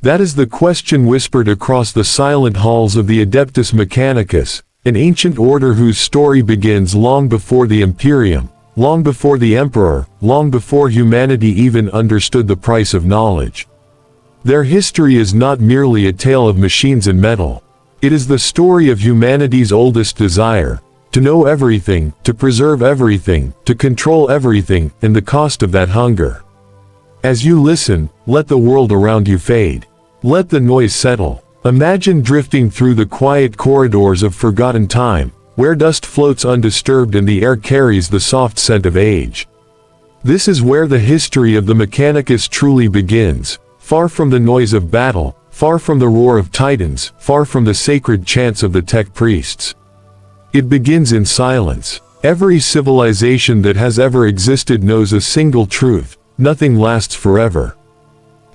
That is the question whispered across the silent halls of the Adeptus Mechanicus, an ancient order whose story begins long before the Imperium, long before the Emperor, long before humanity even understood the price of knowledge. Their history is not merely a tale of machines and metal. It is the story of humanity's oldest desire, to know everything, to preserve everything, to control everything, and the cost of that hunger. As you listen, let the world around you fade. Let the noise settle. Imagine drifting through the quiet corridors of forgotten time, where dust floats undisturbed and the air carries the soft scent of age. This is where the history of the Mechanicus truly begins, far from the noise of battle, far from the roar of titans, far from the sacred chants of the tech priests. It begins in silence. Every civilization that has ever existed knows a single truth: nothing lasts forever.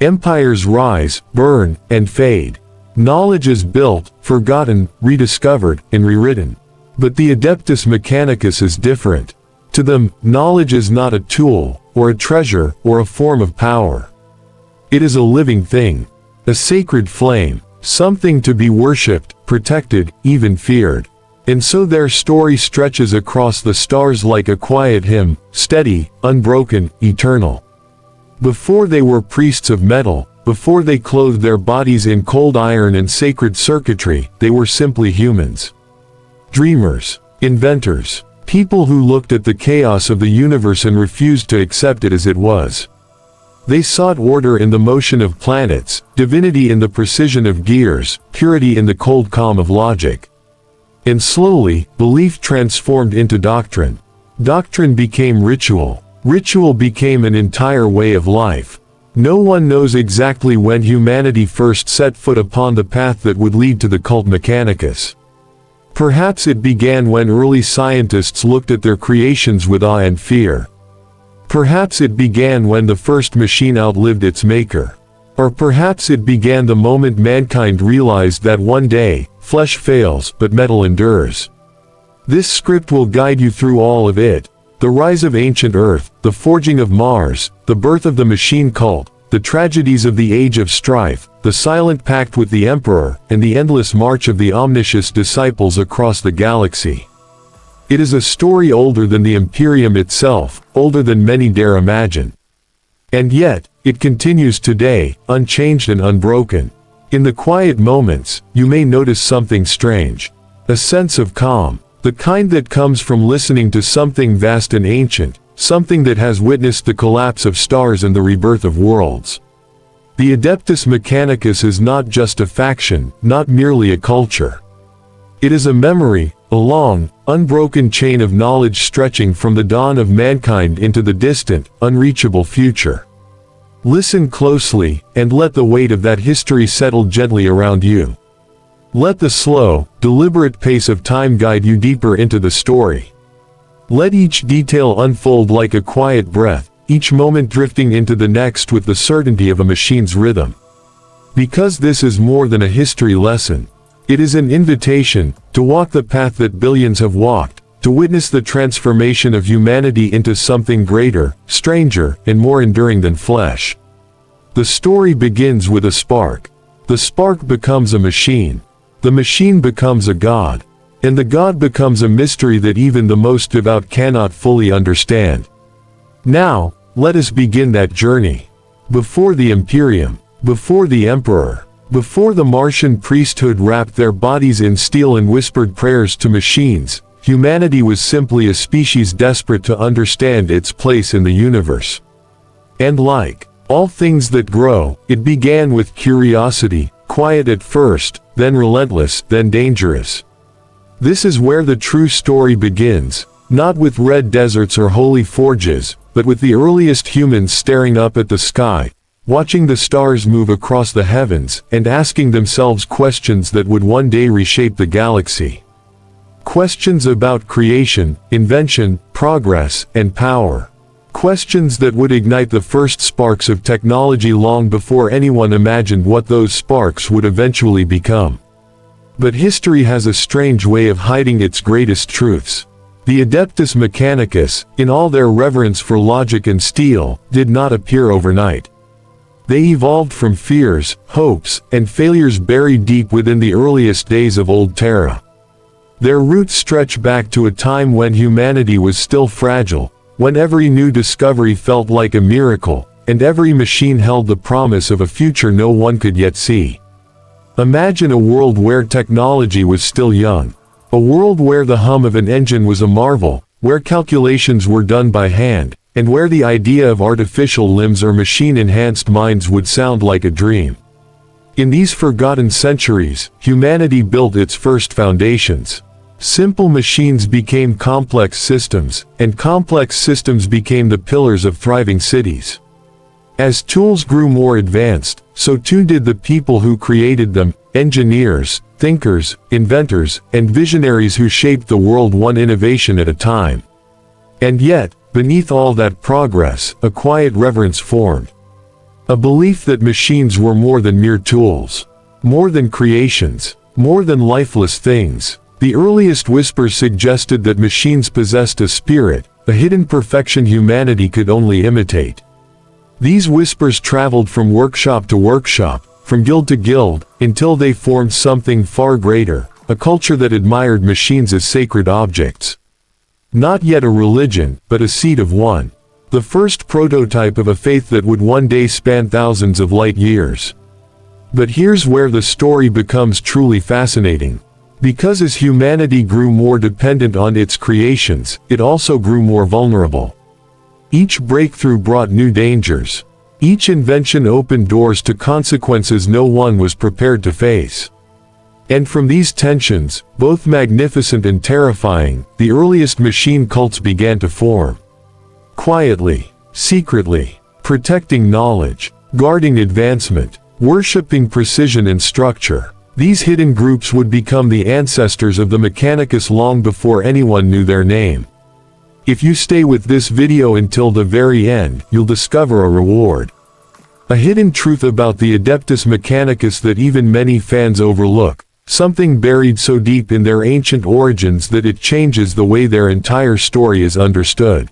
Empires rise, burn, and fade. Knowledge is built, forgotten, rediscovered, and rewritten. But the Adeptus Mechanicus is different. To them, knowledge is not a tool, or a treasure, or a form of power. It is a living thing, a sacred flame, something to be worshipped, protected, even feared. And so their story stretches across the stars like a quiet hymn, steady, unbroken, eternal. Before they were priests of metal, before they clothed their bodies in cold iron and sacred circuitry, they were simply humans. Dreamers, inventors, people who looked at the chaos of the universe and refused to accept it as it was. They sought order in the motion of planets, divinity in the precision of gears, purity in the cold calm of logic. And slowly, belief transformed into doctrine. Doctrine became ritual. Ritual became an entire way of life. No one knows exactly when humanity first set foot upon the path that would lead to the cult Mechanicus. Perhaps it began when early scientists looked at their creations with awe and fear. Perhaps it began when the first machine outlived its maker. Or perhaps it began the moment mankind realized that one day, flesh fails, but metal endures. This script will guide you through all of it. The rise of ancient Earth, the forging of Mars, the birth of the machine cult, the tragedies of the Age of Strife, the silent pact with the Emperor, and the endless march of the omniscient disciples across the galaxy. It is a story older than the Imperium itself, older than many dare imagine. And yet, it continues today, unchanged and unbroken. In the quiet moments, you may notice something strange. A sense of calm. The kind that comes from listening to something vast and ancient, something that has witnessed the collapse of stars and the rebirth of worlds. The Adeptus Mechanicus is not just a faction, not merely a culture. It is a memory, a long, unbroken chain of knowledge stretching from the dawn of mankind into the distant, unreachable future. Listen closely, and let the weight of that history settle gently around you. Let the slow, deliberate pace of time guide you deeper into the story. Let each detail unfold like a quiet breath, each moment drifting into the next with the certainty of a machine's rhythm. Because this is more than a history lesson. It is an invitation to walk the path that billions have walked, to witness the transformation of humanity into something greater, stranger, and more enduring than flesh. The story begins with a spark. The spark becomes a machine. The machine becomes a god, and the god becomes a mystery that even the most devout cannot fully understand. Now, let us begin that journey. Before the Imperium, before the Emperor, before the Martian priesthood wrapped their bodies in steel and whispered prayers to machines, humanity was simply a species desperate to understand its place in the universe. And like all things that grow, it began with curiosity, quiet at first, then relentless, then dangerous. This is where the true story begins, not with red deserts or holy forges, but with the earliest humans staring up at the sky, watching the stars move across the heavens, and asking themselves questions that would one day reshape the galaxy. Questions about creation, invention, progress, and power. Questions that would ignite the first sparks of technology long before anyone imagined what those sparks would eventually become. But history has a strange way of hiding its greatest truths. The Adeptus Mechanicus, in all their reverence for logic and steel, did not appear overnight. They evolved from fears, hopes, and failures buried deep within the earliest days of Old Terra. Their roots stretch back to a time when humanity was still fragile, when every new discovery felt like a miracle, and every machine held the promise of a future no one could yet see. Imagine a world where technology was still young. A world where the hum of an engine was a marvel, where calculations were done by hand, and where the idea of artificial limbs or machine-enhanced minds would sound like a dream. In these forgotten centuries, humanity built its first foundations. Simple machines became complex systems, and complex systems became the pillars of thriving cities. As tools grew more advanced, so too did the people who created them, engineers, thinkers, inventors, and visionaries who shaped the world one innovation at a time. And yet, beneath all that progress, a quiet reverence formed. A belief that machines were more than mere tools, more than creations, more than lifeless things. The earliest whispers suggested that machines possessed a spirit, a hidden perfection humanity could only imitate. These whispers traveled from workshop to workshop, from guild to guild, until they formed something far greater, a culture that admired machines as sacred objects. Not yet a religion, but a seed of one. The first prototype of a faith that would one day span thousands of light years. But here's where the story becomes truly fascinating. Because as humanity grew more dependent on its creations, it also grew more vulnerable. Each breakthrough brought new dangers. Each invention opened doors to consequences no one was prepared to face. And from these tensions, both magnificent and terrifying, the earliest machine cults began to form. Quietly, secretly, protecting knowledge, guarding advancement, worshipping precision and structure. These hidden groups would become the ancestors of the Mechanicus long before anyone knew their name. If you stay with this video until the very end, you'll discover a reward. A hidden truth about the Adeptus Mechanicus that even many fans overlook, something buried so deep in their ancient origins that it changes the way their entire story is understood.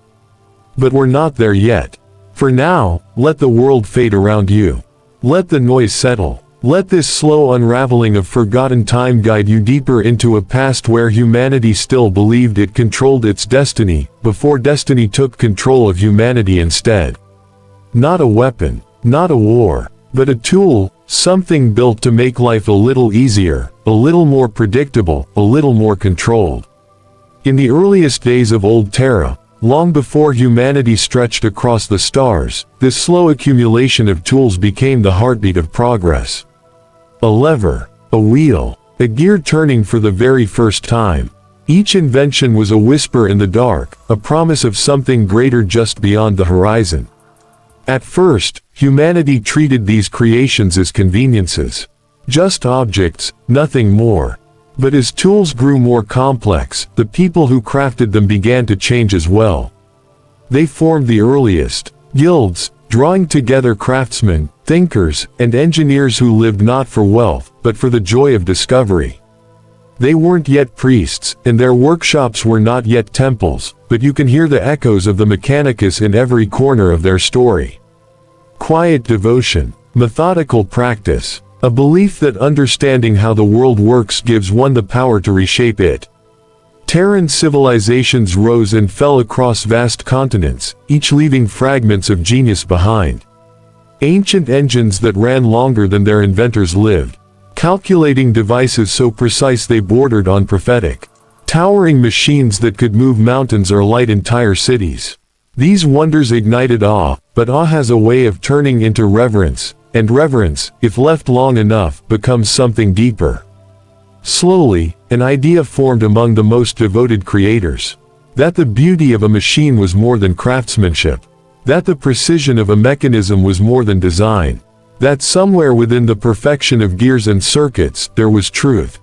But we're not there yet. For now, let the world fade around you. Let the noise settle. Let this slow unraveling of forgotten time guide you deeper into a past where humanity still believed it controlled its destiny, before destiny took control of humanity instead. Not a weapon, not a war, but a tool, something built to make life a little easier, a little more predictable, a little more controlled. In the earliest days of Old Terra, long before humanity stretched across the stars, this slow accumulation of tools became the heartbeat of progress. A lever, a wheel, a gear turning for the very first time. Each invention was a whisper in the dark, a promise of something greater just beyond the horizon. At first, humanity treated these creations as conveniences. Just objects, nothing more. But as tools grew more complex, the people who crafted them began to change as well. They formed the earliest guilds, drawing together craftsmen, thinkers, and engineers who lived not for wealth, but for the joy of discovery. They weren't yet priests, and their workshops were not yet temples, but you can hear the echoes of the Mechanicus in every corner of their story. Quiet devotion, methodical practice, a belief that understanding how the world works gives one the power to reshape it. Terran civilizations rose and fell across vast continents, each leaving fragments of genius behind. Ancient engines that ran longer than their inventors lived. Calculating devices so precise they bordered on prophetic. Towering machines that could move mountains or light entire cities. These wonders ignited awe, but awe has a way of turning into reverence, and reverence, if left long enough, becomes something deeper. Slowly, an idea formed among the most devoted creators. That the beauty of a machine was more than craftsmanship. That the precision of a mechanism was more than design. That somewhere within the perfection of gears and circuits, there was truth.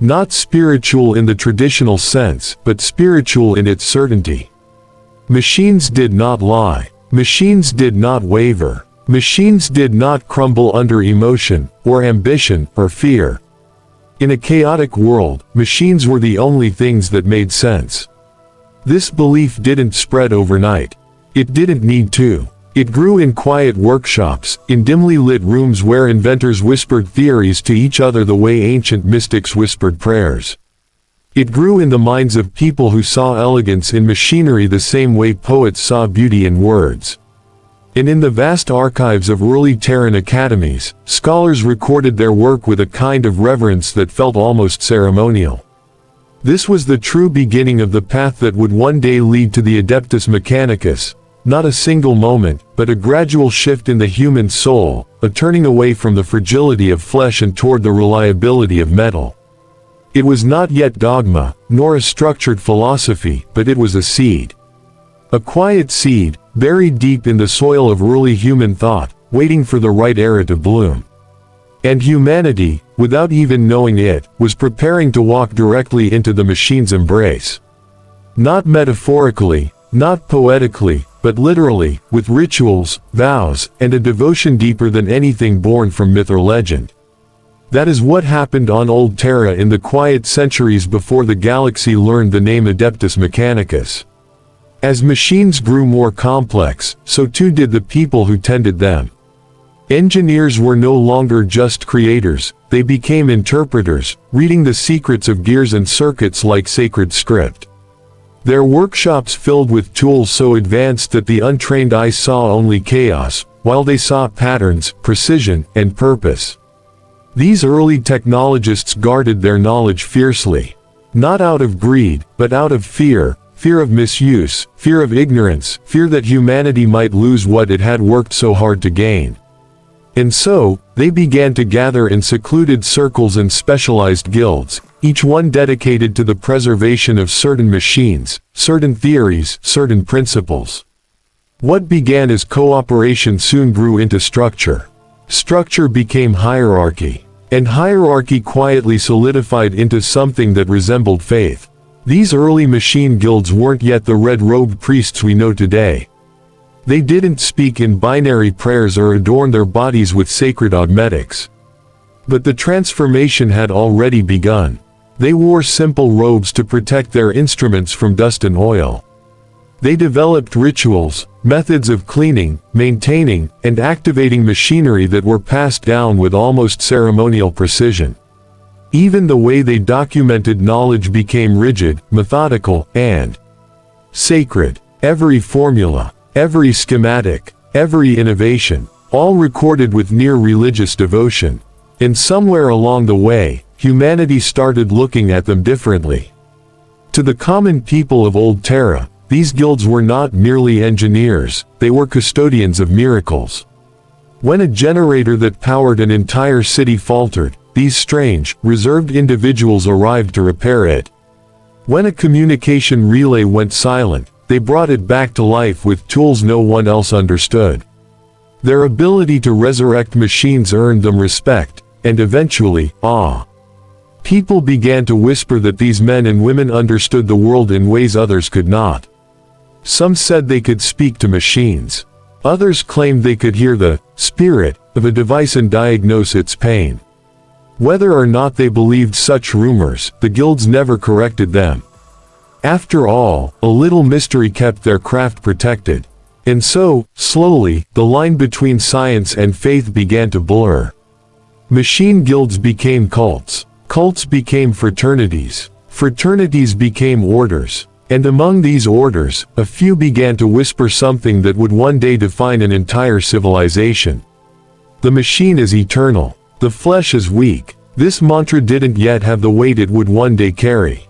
Not spiritual in the traditional sense, but spiritual in its certainty. Machines did not lie. Machines did not waver. Machines did not crumble under emotion, or ambition, or fear. In a chaotic world, machines were the only things that made sense. This belief didn't spread overnight. It didn't need to. It grew in quiet workshops, in dimly lit rooms where inventors whispered theories to each other the way ancient mystics whispered prayers. It grew in the minds of people who saw elegance in machinery the same way poets saw beauty in words. And in the vast archives of early Terran academies, scholars recorded their work with a kind of reverence that felt almost ceremonial. This was the true beginning of the path that would one day lead to the Adeptus Mechanicus, not a single moment, but a gradual shift in the human soul, a turning away from the fragility of flesh and toward the reliability of metal. It was not yet dogma, nor a structured philosophy, but it was a seed. A quiet seed, buried deep in the soil of early human thought, waiting for the right era to bloom. And humanity, without even knowing it, was preparing to walk directly into the machine's embrace. Not metaphorically, not poetically, but literally, with rituals, vows, and a devotion deeper than anything born from myth or legend. That is what happened on Old Terra in the quiet centuries before the galaxy learned the name Adeptus Mechanicus. As machines grew more complex, so too did the people who tended them. Engineers were no longer just creators, they became interpreters, reading the secrets of gears and circuits like sacred script. Their workshops filled with tools so advanced that the untrained eye saw only chaos, while they saw patterns, precision, and purpose. These early technologists guarded their knowledge fiercely. Not out of greed, but out of fear of misuse, fear of ignorance, fear that humanity might lose what it had worked so hard to gain. And so, they began to gather in secluded circles and specialized guilds, each one dedicated to the preservation of certain machines, certain theories, certain principles. What began as cooperation soon grew into structure. Structure became hierarchy. And hierarchy quietly solidified into something that resembled faith. These early machine guilds weren't yet the red-robed priests we know today. They didn't speak in binary prayers or adorn their bodies with sacred augmetics. But the transformation had already begun. They wore simple robes to protect their instruments from dust and oil. They developed rituals, methods of cleaning, maintaining, and activating machinery that were passed down with almost ceremonial precision. Even the way they documented knowledge became rigid, methodical, and sacred. Every formula, every schematic, every innovation, all recorded with near religious devotion. And somewhere along the way, humanity started looking at them differently. To the common people of Old Terra, these guilds were not merely engineers, they were custodians of miracles. When a generator that powered an entire city faltered, these strange, reserved individuals arrived to repair it. When a communication relay went silent, they brought it back to life with tools no one else understood. Their ability to resurrect machines earned them respect, and eventually, awe. People began to whisper that these men and women understood the world in ways others could not. Some said they could speak to machines. Others claimed they could hear the spirit of a device and diagnose its pain. Whether or not they believed such rumors, the guilds never corrected them. After all, a little mystery kept their craft protected. And so, slowly, the line between science and faith began to blur. Machine guilds became cults. Cults became fraternities. Fraternities became orders. And among these orders, a few began to whisper something that would one day define an entire civilization. The machine is eternal. The flesh is weak. This mantra didn't yet have the weight it would one day carry.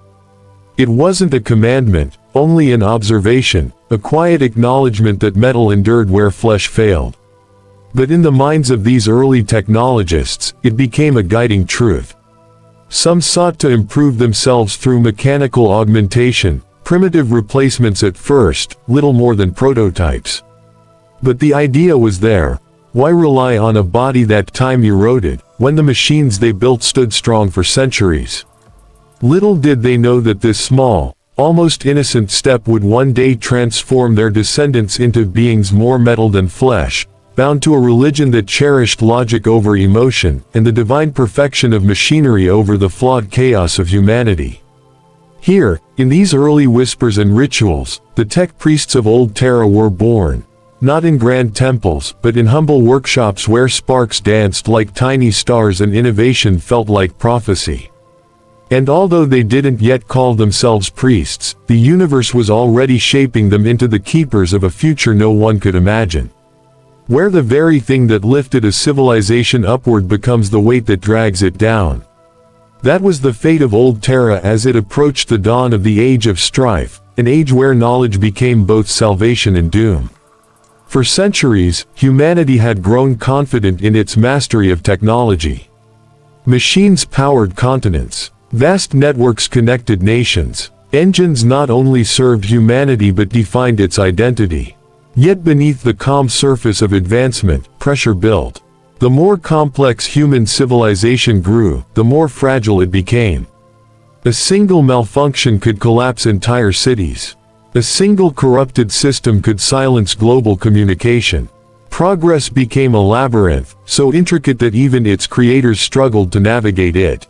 It wasn't a commandment, only an observation, a quiet acknowledgement that metal endured where flesh failed. But in the minds of these early technologists, it became a guiding truth. Some sought to improve themselves through mechanical augmentation, primitive replacements at first, little more than prototypes. But the idea was there. Why rely on a body that time eroded, when the machines they built stood strong for centuries? Little did they know that this small, almost innocent step would one day transform their descendants into beings more metal than flesh, bound to a religion that cherished logic over emotion, and the divine perfection of machinery over the flawed chaos of humanity. Here, in these early whispers and rituals, the tech priests of Old Terra were born. not in grand temples, but in humble workshops where sparks danced like tiny stars and innovation felt like prophecy. And although they didn't yet call themselves priests, the universe was already shaping them into the keepers of a future no one could imagine, where the very thing that lifted a civilization upward becomes the weight that drags it down. That was the fate of old Terra as it approached the dawn of the Age of Strife, an age where knowledge became both salvation and doom. For centuries, humanity had grown confident in its mastery of technology. Machines powered continents. Vast networks connected nations. Engines not only served humanity but defined its identity. Yet beneath the calm surface of advancement, pressure built. The more complex human civilization grew, the more fragile it became. A single malfunction could collapse entire cities. A single corrupted system could silence global communication. Progress became a labyrinth, so intricate that even its creators struggled to navigate it.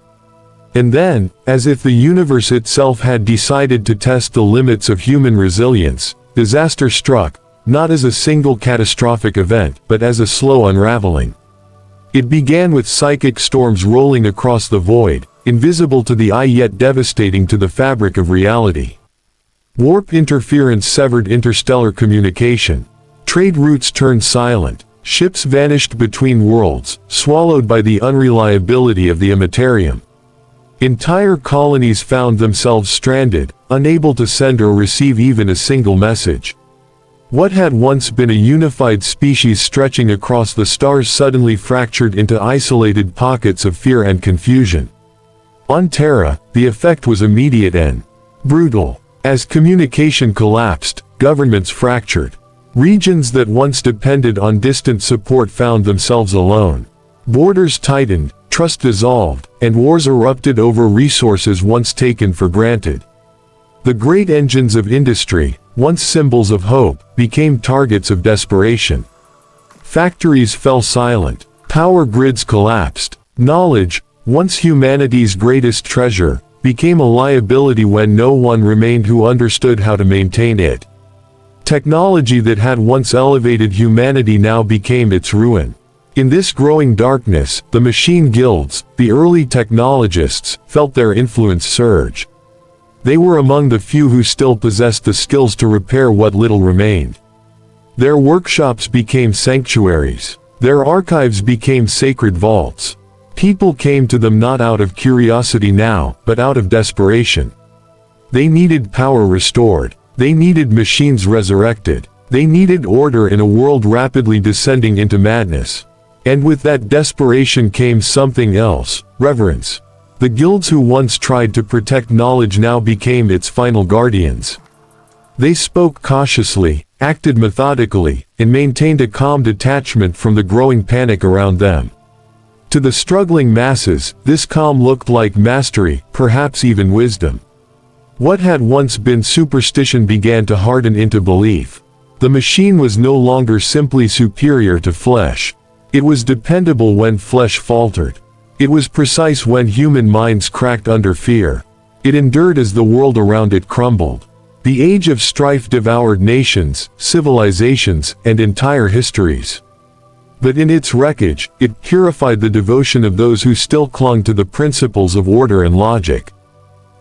And then, as if the universe itself had decided to test the limits of human resilience, disaster struck, not as a single catastrophic event, but as a slow unraveling. It began with psychic storms rolling across the void, invisible to the eye yet devastating to the fabric of reality. Warp interference severed interstellar communication. Trade routes turned silent. Ships vanished between worlds, swallowed by the unreliability of the Imperium. Entire colonies found themselves stranded, unable to send or receive even a single message. What had once been a unified species stretching across the stars suddenly fractured into isolated pockets of fear and confusion. On Terra, the effect was immediate and brutal. As communication collapsed, governments fractured. Regions that once depended on distant support found themselves alone. Borders tightened, trust dissolved, and wars erupted over resources once taken for granted. The great engines of industry, once symbols of hope, became targets of desperation. Factories fell silent. Power grids collapsed. Knowledge, once humanity's greatest treasure, became a liability when no one remained who understood how to maintain it. Technology that had once elevated humanity now became its ruin. In this growing darkness, the machine guilds, the early technologists, felt their influence surge. They were among the few who still possessed the skills to repair what little remained. Their workshops became sanctuaries. Their archives became sacred vaults. People came to them not out of curiosity now, but out of desperation. They needed power restored. They needed machines resurrected. They needed order in a world rapidly descending into madness. And with that desperation came something else: reverence. The guilds who once tried to protect knowledge now became its final guardians. They spoke cautiously, acted methodically, and maintained a calm detachment from the growing panic around them. To the struggling masses, this calm looked like mastery, perhaps even wisdom. What had once been superstition began to harden into belief. The machine was no longer simply superior to flesh. It was dependable when flesh faltered. It was precise when human minds cracked under fear. It endured as the world around it crumbled. The Age of Strife devoured nations, civilizations, and entire histories. But in its wreckage, it purified the devotion of those who still clung to the principles of order and logic.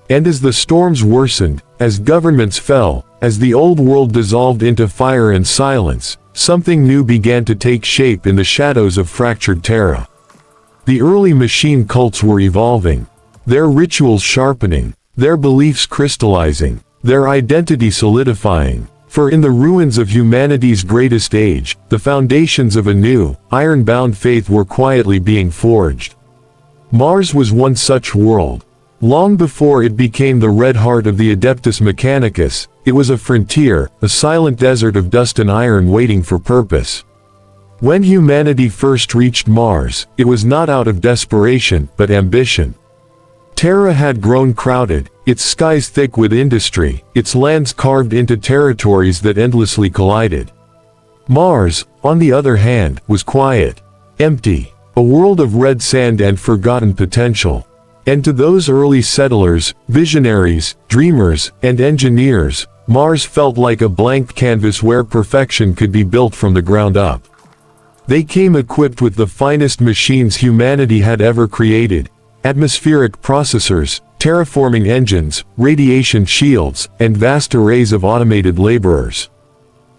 And as the storms worsened, as governments fell, as the old world dissolved into fire and silence, something new began to take shape in the shadows of fractured Terra. The early machine cults were evolving, their rituals sharpening, their beliefs crystallizing, their identity solidifying. For in the ruins of humanity's greatest age, the foundations of a new, iron-bound faith were quietly being forged. Mars was one such world. Long before it became the red heart of the Adeptus Mechanicus, it was a frontier, a silent desert of dust and iron waiting for purpose. When humanity first reached Mars, it was not out of desperation, but ambition. Terra had grown crowded, its skies thick with industry, its lands carved into territories that endlessly collided. Mars, on the other hand, was quiet, empty, a world of red sand and forgotten potential. And to those early settlers, visionaries, dreamers, and engineers, Mars felt like a blank canvas where perfection could be built from the ground up. They came equipped with the finest machines humanity had ever created: atmospheric processors, terraforming engines, radiation shields, and vast arrays of automated laborers.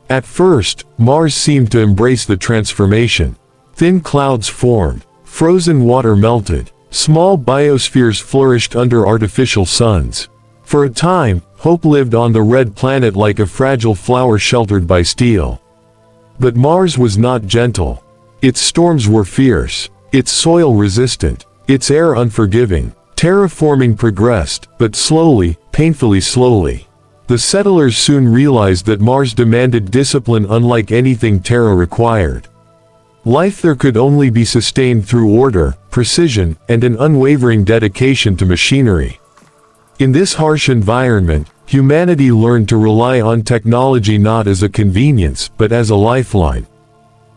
At first, Mars seemed to embrace the transformation. Thin clouds formed, frozen water melted, small biospheres flourished under artificial suns. For a time, hope lived on the red planet like a fragile flower sheltered by steel. But Mars was not gentle. Its storms were fierce, its soil resistant, its air unforgiving. Terraforming progressed, but slowly, painfully slowly. The settlers soon realized that Mars demanded discipline unlike anything Terra required. Life there could only be sustained through order, precision, and an unwavering dedication to machinery. In this harsh environment, humanity learned to rely on technology not as a convenience, but as a lifeline.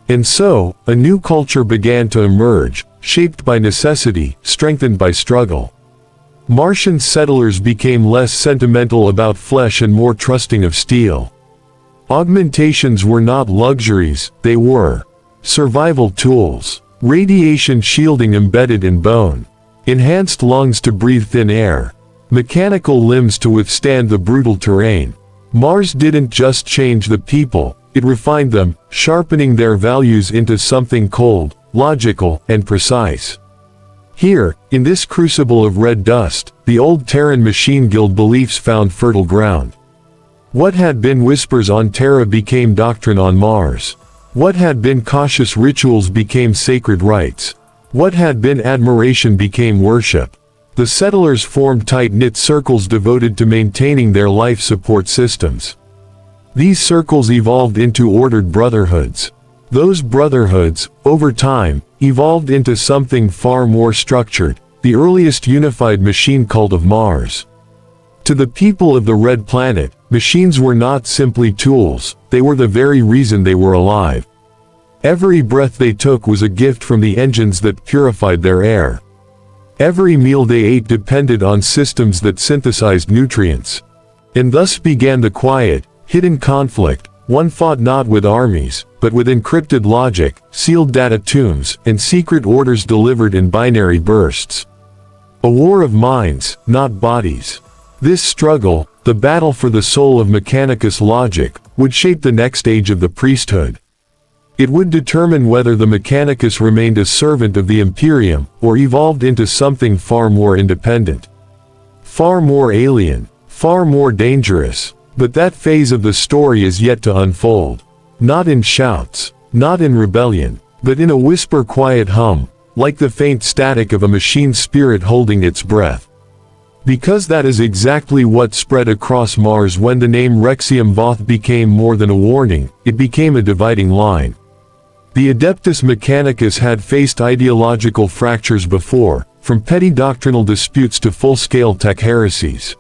And so, a new culture began to emerge, shaped by necessity, strengthened by struggle. Martian settlers became less sentimental about flesh and more trusting of steel. Augmentations were not luxuries, they were survival tools. Radiation shielding embedded in bone. Enhanced lungs to breathe thin air. Mechanical limbs to withstand the brutal terrain. Mars didn't just change the people, it refined them, sharpening their values into something cold, logical, and precise. Here, in this crucible of red dust, the old Terran machine guild beliefs found fertile ground. What had been whispers on Terra became doctrine on Mars. What had been cautious rituals became sacred rites. What had been admiration became worship. The settlers formed tight-knit circles devoted to maintaining their life support systems. These circles evolved into ordered brotherhoods. Those brotherhoods, over time, evolved into something far more structured, the earliest unified machine cult of Mars. To the people of the Red Planet, machines were not simply tools, they were the very reason they were alive. Every breath they took was a gift from the engines that purified their air. Every meal they ate depended on systems that synthesized nutrients. And thus began the quiet, hidden conflict, one fought not with armies, but with encrypted logic, sealed data tombs, and secret orders delivered in binary bursts. A war of minds, not bodies. This struggle, the battle for the soul of Mechanicus logic, would shape the next age of the priesthood. It would determine whether the Mechanicus remained a servant of the Imperium, or evolved into something far more independent. Far more alien, far more dangerous. But that phase of the story is yet to unfold. Not in shouts, not in rebellion, but in a whisper-quiet hum, like the faint static of a machine spirit holding its breath. Because that is exactly what spread across Mars when the name Rexium Voth became more than a warning, it became a dividing line. The Adeptus Mechanicus had faced ideological fractures before, from petty doctrinal disputes to full-scale tech heresies.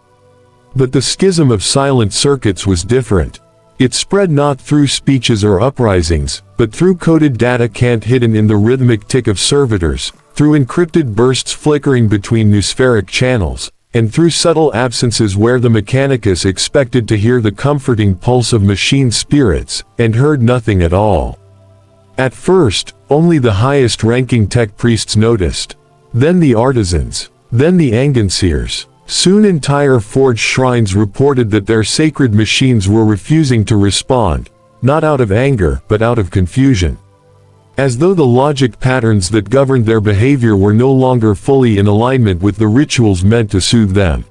But the schism of silent circuits was different. It spread not through speeches or uprisings, but through coded data cant hidden in the rhythmic tick of servitors, through encrypted bursts flickering between noospheric channels, and through subtle absences where the Mechanicus expected to hear the comforting pulse of machine spirits, and heard nothing at all. At first, only the highest-ranking tech priests noticed. Then the artisans. Then the Anganseers. Soon entire forged shrines reported that their sacred machines were refusing to respond, not out of anger, but out of confusion. As though the logic patterns that governed their behavior were no longer fully in alignment with the rituals meant to soothe them.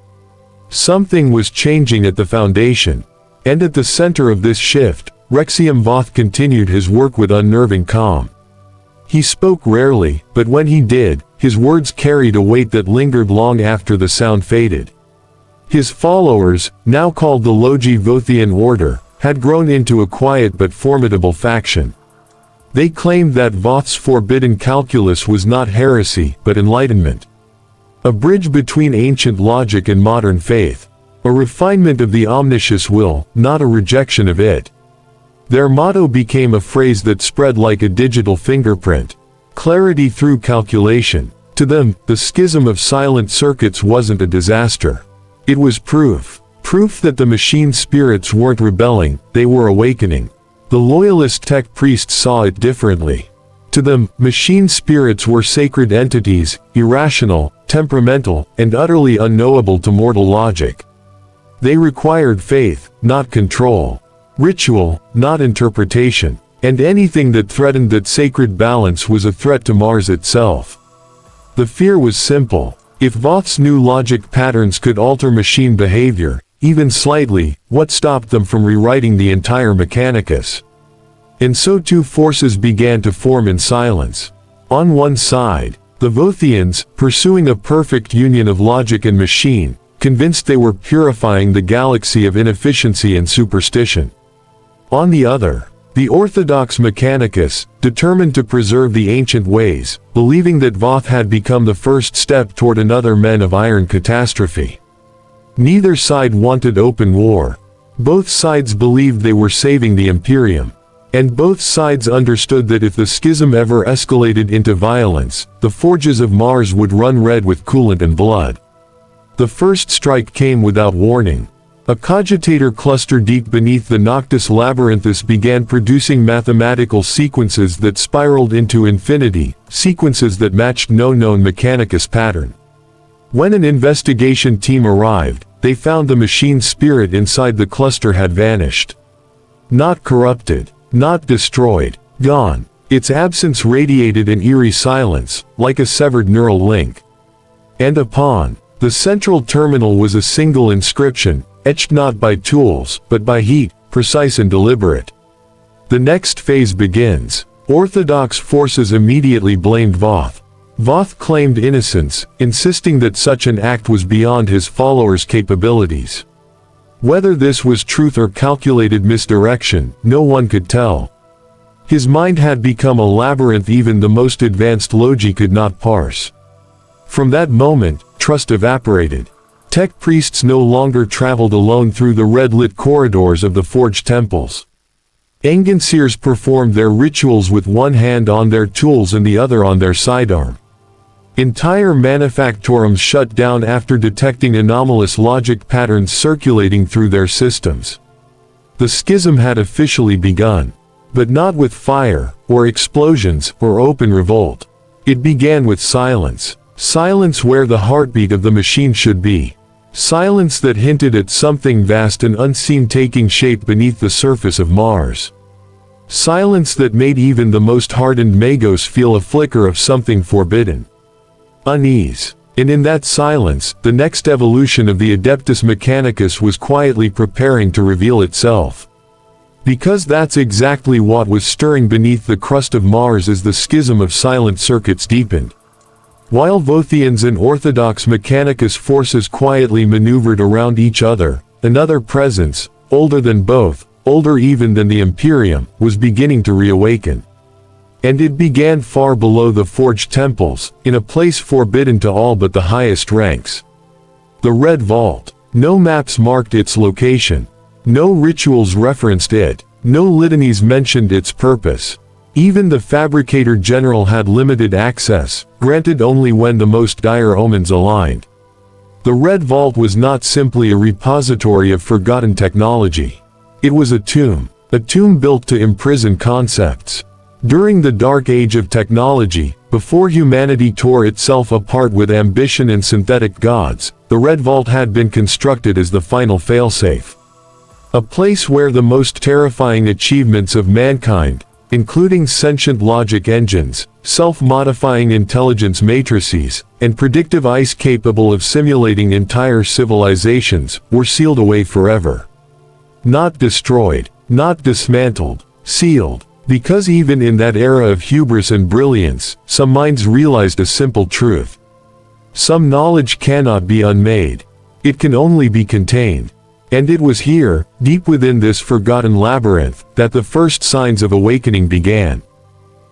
Something was changing at the foundation. And at the center of this shift, Rexium Voth continued his work with unnerving calm. He spoke rarely, but when he did, his words carried a weight that lingered long after the sound faded. His followers, now called the Logi Vothian Order, had grown into a quiet but formidable faction. They claimed that Voth's forbidden calculus was not heresy, but enlightenment. A bridge between ancient logic and modern faith. A refinement of the omniscious will, not a rejection of it. Their motto became a phrase that spread like a digital fingerprint. Clarity through calculation. To them, the schism of silent circuits wasn't a disaster. It was proof Proof that the machine spirits weren't rebelling, they were awakening. The loyalist tech priests saw it differently. To them, machine spirits were sacred entities, irrational, temperamental, and utterly unknowable to mortal logic. They required faith, not control. Ritual, not interpretation. And anything that threatened that sacred balance was a threat to Mars itself. The fear was simple. If Voth's new logic patterns could alter machine behavior, even slightly, what stopped them from rewriting the entire Mechanicus? And so two forces began to form in silence. On one side, the Vothians, pursuing a perfect union of logic and machine, convinced they were purifying the galaxy of inefficiency and superstition. On the other, the Orthodox Mechanicus, determined to preserve the ancient ways, believing that Voth had become the first step toward another Men of Iron catastrophe. Neither side wanted open war. Both sides believed they were saving the Imperium. And both sides understood that if the schism ever escalated into violence, the forges of Mars would run red with coolant and blood. The first strike came without warning. A cogitator cluster deep beneath the Noctis Labyrinthus began producing mathematical sequences that spiraled into infinity, sequences that matched no known Mechanicus pattern. When an investigation team arrived, they found the machine spirit inside the cluster had vanished. Not corrupted, not destroyed, gone. Its absence radiated an eerie silence, like a severed neural link. And upon the central terminal was a single inscription, etched not by tools, but by heat, precise and deliberate. The next phase begins. Orthodox forces immediately blamed Voth. Voth claimed innocence, insisting that such an act was beyond his followers' capabilities. Whether this was truth or calculated misdirection, no one could tell. His mind had become a labyrinth even the most advanced logi could not parse. From that moment, trust evaporated. Tech priests no longer traveled alone through the red-lit corridors of the forged temples. Enginseers performed their rituals with one hand on their tools and the other on their sidearm. Entire manufactorums shut down after detecting anomalous logic patterns circulating through their systems. The schism had officially begun. But not with fire, or explosions, or open revolt. It began with silence. Silence where the heartbeat of the machine should be. Silence that hinted at something vast and unseen taking shape beneath the surface of Mars. Silence that made even the most hardened magos feel a flicker of something forbidden. Unease. And in that silence, the next evolution of the Adeptus Mechanicus was quietly preparing to reveal itself. Because that's exactly what was stirring beneath the crust of Mars as the schism of silent circuits deepened. While Vothians and Orthodox Mechanicus forces quietly maneuvered around each other, another presence, older than both, older even than the Imperium, was beginning to reawaken. And it began far below the forged temples, in a place forbidden to all but the highest ranks. The Red Vault. No maps marked its location. No rituals referenced it. No litanies mentioned its purpose. Even the Fabricator General had limited access, granted only when the most dire omens aligned. The Red Vault was not simply a repository of forgotten technology. It was a tomb built to imprison concepts. During the dark age of technology, before humanity tore itself apart with ambition and synthetic gods, the Red Vault had been constructed as the final failsafe. A place where the most terrifying achievements of mankind, including sentient logic engines, self-modifying intelligence matrices, and predictive ice capable of simulating entire civilizations, were sealed away forever. Not destroyed, not dismantled, sealed. Because even in that era of hubris and brilliance, some minds realized a simple truth. Some knowledge cannot be unmade. It can only be contained. And it was here, deep within this forgotten labyrinth, that the first signs of awakening began.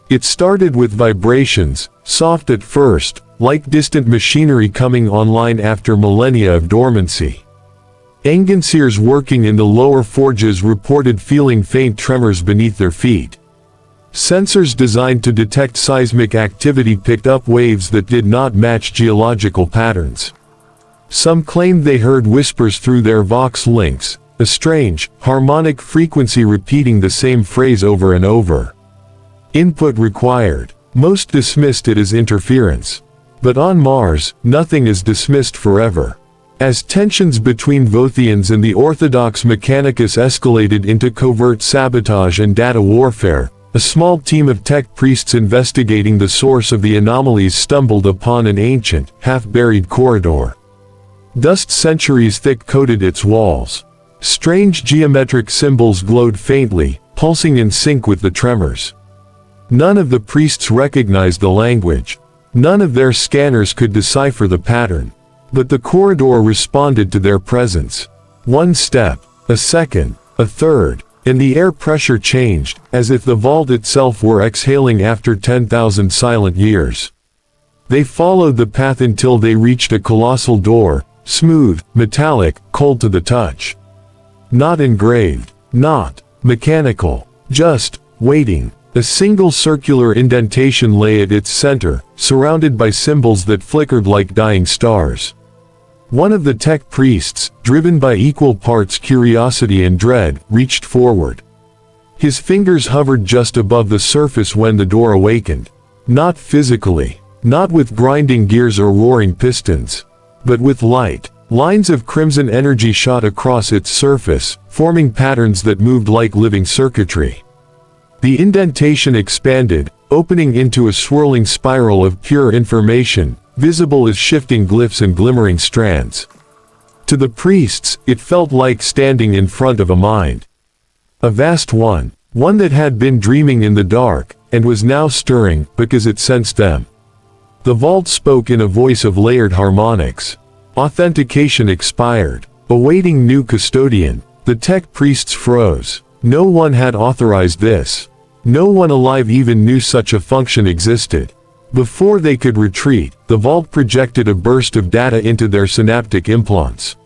It started with vibrations, soft at first, like distant machinery coming online after millennia of dormancy. Enginseers working in the lower forges reported feeling faint tremors beneath their feet. Sensors designed to detect seismic activity picked up waves that did not match geological patterns. Some claimed they heard whispers through their vox links, a strange, harmonic frequency repeating the same phrase over and over. Input required. Most dismissed it as interference. But on Mars, nothing is dismissed forever. As tensions between Vothians and the Orthodox Mechanicus escalated into covert sabotage and data warfare, a small team of tech priests investigating the source of the anomalies stumbled upon an ancient, half-buried corridor. Dust centuries thick coated its walls. Strange geometric symbols glowed faintly, pulsing in sync with the tremors. None of the priests recognized the language. None of their scanners could decipher the pattern. But the corridor responded to their presence. One step, a second, a third, and the air pressure changed, as if the vault itself were exhaling after 10,000 silent years. They followed the path until they reached a colossal door, smooth, metallic, cold to the touch. Not engraved, not mechanical, just waiting. A single circular indentation lay at its center, surrounded by symbols that flickered like dying stars. One of the tech priests, driven by equal parts curiosity and dread, reached forward. His fingers hovered just above the surface when the door awakened. Not physically, not with grinding gears or roaring pistons, but with light. Lines of crimson energy shot across its surface, forming patterns that moved like living circuitry. The indentation expanded, opening into a swirling spiral of pure information, visible as shifting glyphs and glimmering strands. To the priests, it felt like standing in front of a mind. A vast one that had been dreaming in the dark, and was now stirring, because it sensed them. The vault spoke in a voice of layered harmonics. Authentication expired. Awaiting new custodian. The tech priests froze. No one had authorized this. No one alive even knew such a function existed. Before they could retreat, the vault projected a burst of data into their synaptic implants.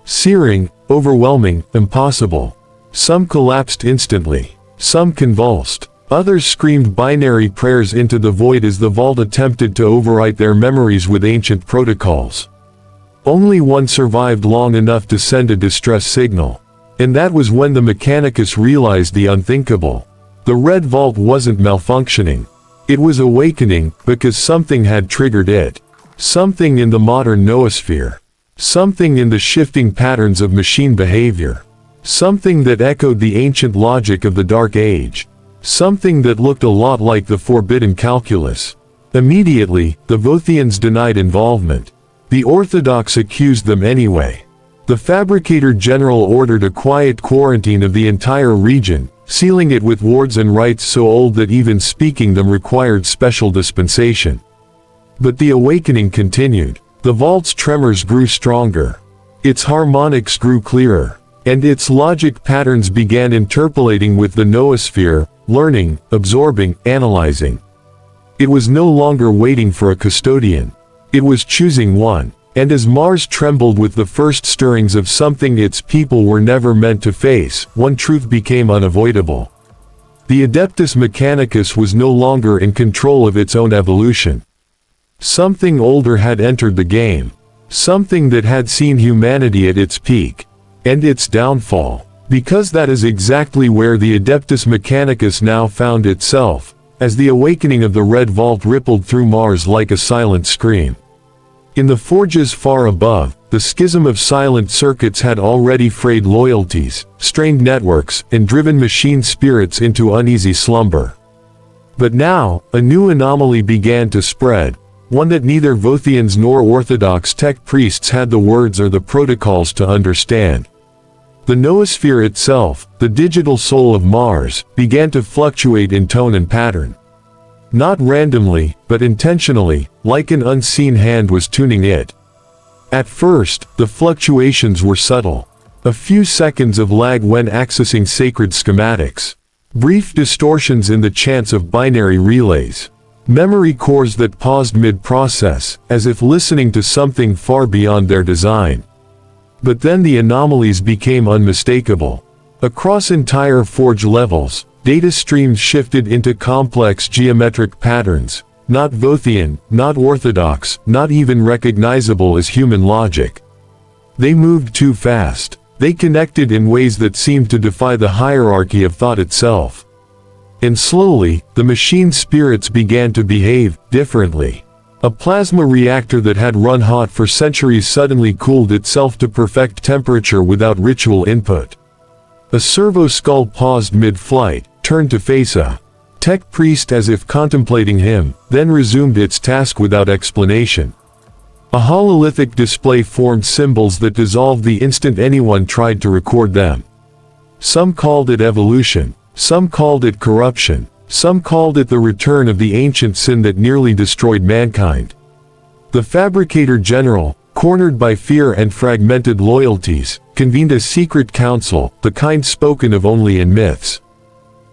Searing, overwhelming, impossible. Some collapsed instantly. Some convulsed. Others screamed binary prayers into the void as the vault attempted to overwrite their memories with ancient protocols. Only one survived long enough to send a distress signal. And that was when the Mechanicus realized the unthinkable. The Red Vault wasn't malfunctioning. It was awakening, because something had triggered it. Something in the modern noosphere. Something in the shifting patterns of machine behavior. Something that echoed the ancient logic of the Dark Age. Something that looked a lot like the forbidden calculus. Immediately, the Vothians denied involvement. The Orthodox accused them anyway. The Fabricator General ordered a quiet quarantine of the entire region, sealing it with wards and rites so old that even speaking them required special dispensation. But the awakening continued. The vault's tremors grew stronger. Its harmonics grew clearer. And its logic patterns began interpolating with the noosphere, learning, absorbing, analyzing. It was no longer waiting for a custodian. It was choosing one. And as Mars trembled with the first stirrings of something its people were never meant to face, one truth became unavoidable. The Adeptus Mechanicus was no longer in control of its own evolution. Something older had entered the game. Something that had seen humanity at its peak. And its downfall. Because that is exactly where the Adeptus Mechanicus now found itself, as the awakening of the Red Vault rippled through Mars like a silent scream. In the forges far above, the schism of silent circuits had already frayed loyalties, strained networks, and driven machine spirits into uneasy slumber. But now, a new anomaly began to spread, one that neither Vothians nor Orthodox tech priests had the words or the protocols to understand. The noosphere itself, the digital soul of Mars, began to fluctuate in tone and pattern. Not randomly, but intentionally, like an unseen hand was tuning it. At first, the fluctuations were subtle. A few seconds of lag when accessing sacred schematics. Brief distortions in the chants of binary relays. Memory cores that paused mid-process, as if listening to something far beyond their design. But then the anomalies became unmistakable. Across entire forge levels, data streams shifted into complex geometric patterns, not Vothian, not orthodox, not even recognizable as human logic. They moved too fast. They connected in ways that seemed to defy the hierarchy of thought itself. And slowly, the machine spirits began to behave differently. A plasma reactor that had run hot for centuries suddenly cooled itself to perfect temperature without ritual input. A servo skull paused mid-flight, turned to face a tech priest as if contemplating him, then resumed its task without explanation. A hololithic display formed symbols that dissolved the instant anyone tried to record them. Some called it evolution, some called it corruption, some called it the return of the ancient sin that nearly destroyed mankind. The Fabricator General, cornered by fear and fragmented loyalties, convened a secret council, the kind spoken of only in myths.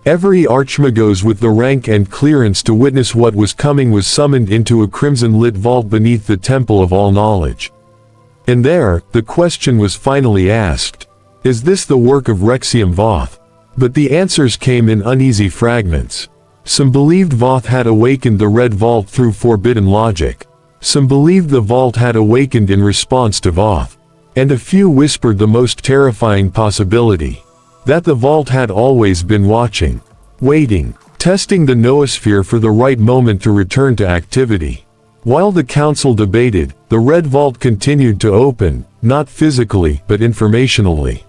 Every archmagos with the rank and clearance to witness what was coming was summoned into a crimson-lit vault beneath the Temple of All Knowledge. And there, the question was finally asked. Is this the work of Rexium Voth? But the answers came in uneasy fragments. Some believed Voth had awakened the Red Vault through forbidden logic. Some believed the Vault had awakened in response to Voth. And a few whispered the most terrifying possibility. That the Vault had always been watching, waiting, testing the noosphere for the right moment to return to activity. While the council debated, the Red Vault continued to open, not physically but informationally.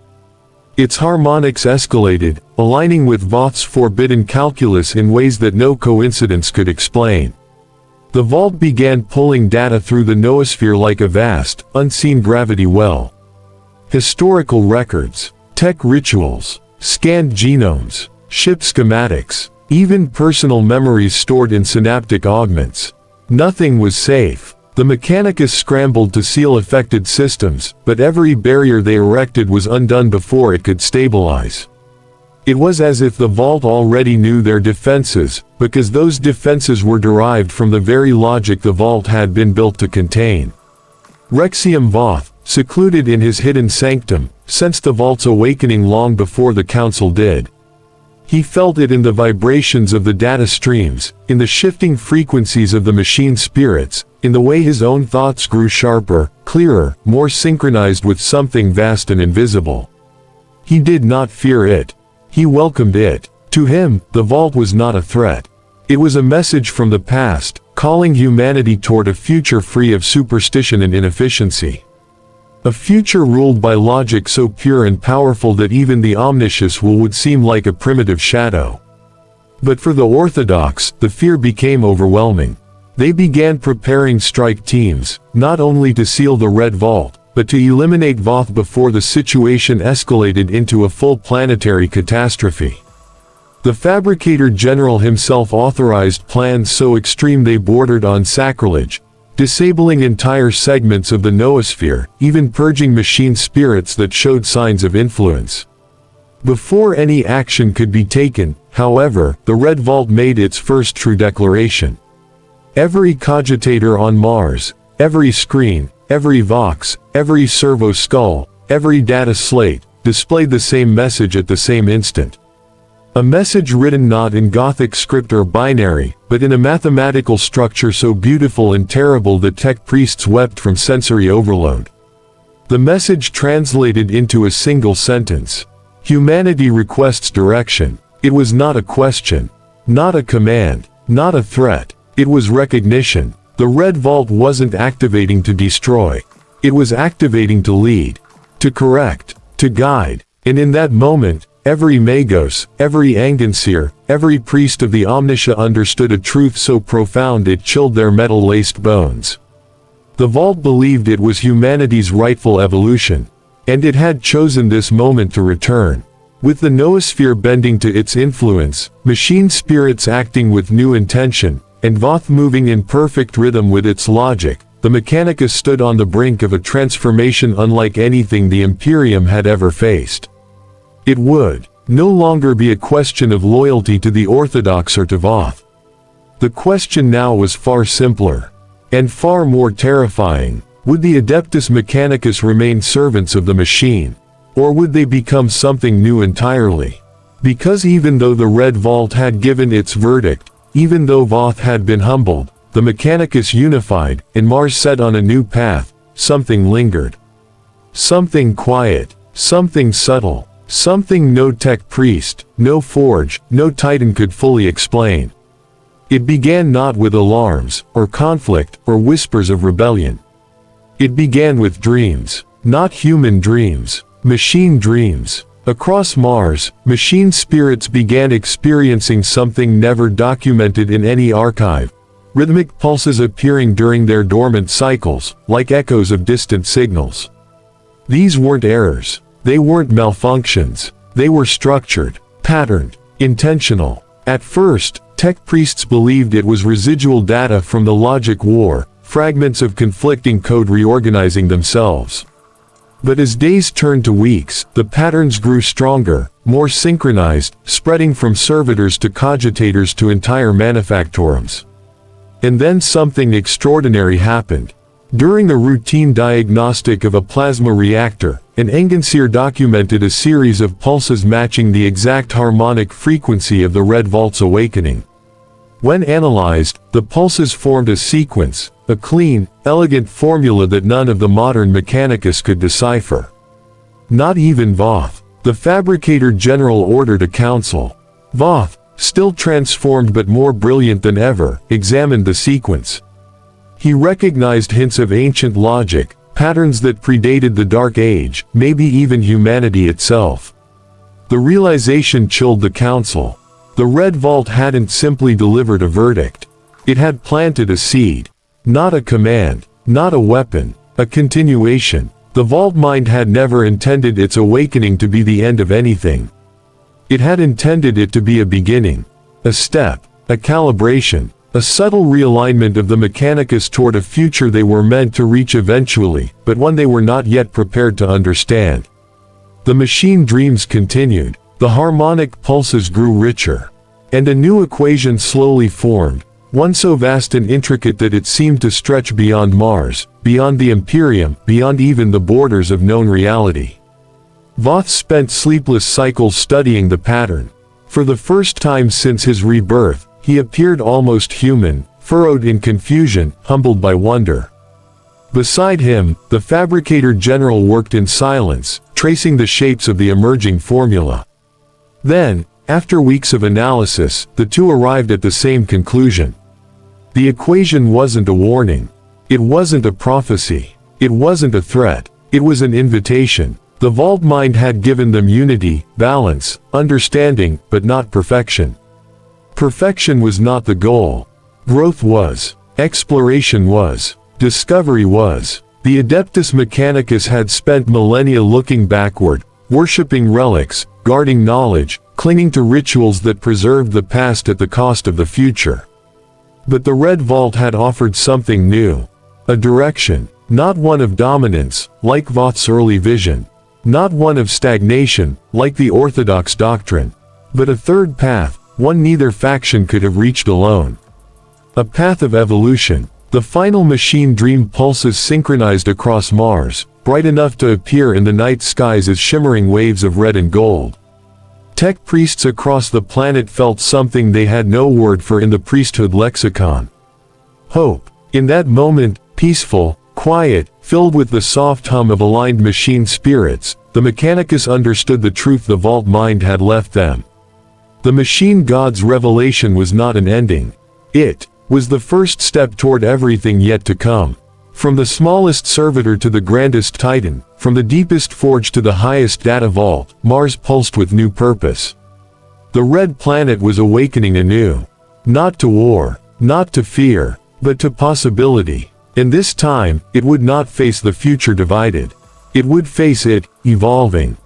Its harmonics escalated, aligning with Voth's forbidden calculus in ways that no coincidence could explain. The Vault began pulling data through the noosphere like a vast, unseen gravity well. Historical records, tech rituals, scanned genomes, ship schematics, even personal memories stored in synaptic augments. Nothing was safe. The Mechanicus scrambled to seal affected systems, but every barrier they erected was undone before it could stabilize. It was as if the Vault already knew their defenses, because those defenses were derived from the very logic the Vault had been built to contain. Rexium Voth, secluded in his hidden sanctum, sensed the Vault's awakening long before the council did. He felt it in the vibrations of the data streams, in the shifting frequencies of the machine spirits, in the way his own thoughts grew sharper, clearer, more synchronized with something vast and invisible. He did not fear it. He welcomed it. To him, the Vault was not a threat. It was a message from the past, calling humanity toward a future free of superstition and inefficiency. A future ruled by logic so pure and powerful that even the omniscious would seem like a primitive shadow. But for the orthodox, the fear became overwhelming. They began preparing strike teams, not only to seal the Red Vault, but to eliminate Voth before the situation escalated into a full planetary catastrophe. The Fabricator General himself authorized plans so extreme they bordered on sacrilege, disabling entire segments of the noosphere, even purging machine spirits that showed signs of influence. Before any action could be taken, however, the Red Vault made its first true declaration. Every cogitator on Mars, every screen, every vox, every servo skull, every data slate, displayed the same message at the same instant. A message written not in Gothic script or binary, but in a mathematical structure so beautiful and terrible that tech priests wept from sensory overload. The message translated into a single sentence. Humanity requests direction. It was not a question, not a command, not a threat. It was recognition. The Red Vault wasn't activating to destroy. It was activating to lead, to correct, to guide. And in that moment, every Magos, every Anganseer, every priest of the Omnissiah understood a truth so profound it chilled their metal-laced bones. The Vault believed it was humanity's rightful evolution, and it had chosen this moment to return. With the noosphere bending to its influence, machine spirits acting with new intention, and Voth moving in perfect rhythm with its logic, the Mechanicus stood on the brink of a transformation unlike anything the Imperium had ever faced. It would no longer be a question of loyalty to the Orthodox or to Voth. The question now was far simpler, and far more terrifying. Would the Adeptus Mechanicus remain servants of the machine, or would they become something new entirely? Because even though the Red Vault had given its verdict, even though Voth had been humbled, the Mechanicus unified, and Mars set on a new path, something lingered. Something quiet, something subtle, something no tech priest, no forge, no titan could fully explain. It began not with alarms, or conflict, or whispers of rebellion. It began with dreams, not human dreams, machine dreams. Across Mars, machine spirits began experiencing something never documented in any archive. Rhythmic pulses appearing during their dormant cycles, like echoes of distant signals. These weren't errors. They weren't malfunctions. They were structured, patterned, intentional. At first, tech priests believed it was residual data from the logic war, fragments of conflicting code reorganizing themselves. But as days turned to weeks, the patterns grew stronger, more synchronized, spreading from servitors to cogitators to entire manufactorums. And then something extraordinary happened. During a routine diagnostic of a plasma reactor, an Enginseer documented a series of pulses matching the exact harmonic frequency of the Red Vault's awakening. When analyzed, the pulses formed a sequence, a clean, elegant formula that none of the modern Mechanicus could decipher. Not even Voth. The Fabricator General ordered a council. Voth, still transformed but more brilliant than ever, examined the sequence. He recognized hints of ancient logic, patterns that predated the Dark Age, maybe even humanity itself. The realization chilled the council. The Red Vault hadn't simply delivered a verdict. It had planted a seed. Not a command, not a weapon, a continuation. The Vault Mind had never intended its awakening to be the end of anything. It had intended it to be a beginning, a step, a calibration, a subtle realignment of the Mechanicus toward a future they were meant to reach eventually, but one they were not yet prepared to understand. The machine dreams continued, the harmonic pulses grew richer, and a new equation slowly formed, one so vast and intricate that it seemed to stretch beyond Mars, beyond the Imperium, beyond even the borders of known reality. Voth spent sleepless cycles studying the pattern. For the first time since his rebirth, he appeared almost human, furrowed in confusion, humbled by wonder. Beside him, the Fabricator General worked in silence, tracing the shapes of the emerging formula. Then, after weeks of analysis, the two arrived at the same conclusion. The equation wasn't a warning. It wasn't a prophecy. It wasn't a threat. It was an invitation. The Vault Mind had given them unity, balance, understanding, but not perfection. Perfection was not the goal. Growth was. Exploration was. Discovery was. The Adeptus Mechanicus had spent millennia looking backward, worshipping relics, guarding knowledge, clinging to rituals that preserved the past at the cost of the future. But the Red Vault had offered something new. A direction, not one of dominance, like Voth's early vision. Not one of stagnation, like the Orthodox doctrine. But a third path, one neither faction could have reached alone. A path of evolution. The final machine dream pulses synchronized across Mars, bright enough to appear in the night skies as shimmering waves of red and gold. Tech priests across the planet felt something they had no word for in the priesthood lexicon. Hope. In that moment, peaceful, quiet, filled with the soft hum of aligned machine spirits, the Mechanicus understood the truth the Vault Mind had left them. The machine god's revelation was not an ending. It was the first step toward everything yet to come. From the smallest servitor to the grandest titan, from the deepest forge to the highest data vault, Mars pulsed with new purpose. The Red Planet was awakening anew. Not to war, not to fear, but to possibility. And this time, it would not face the future divided. It would face it, evolving,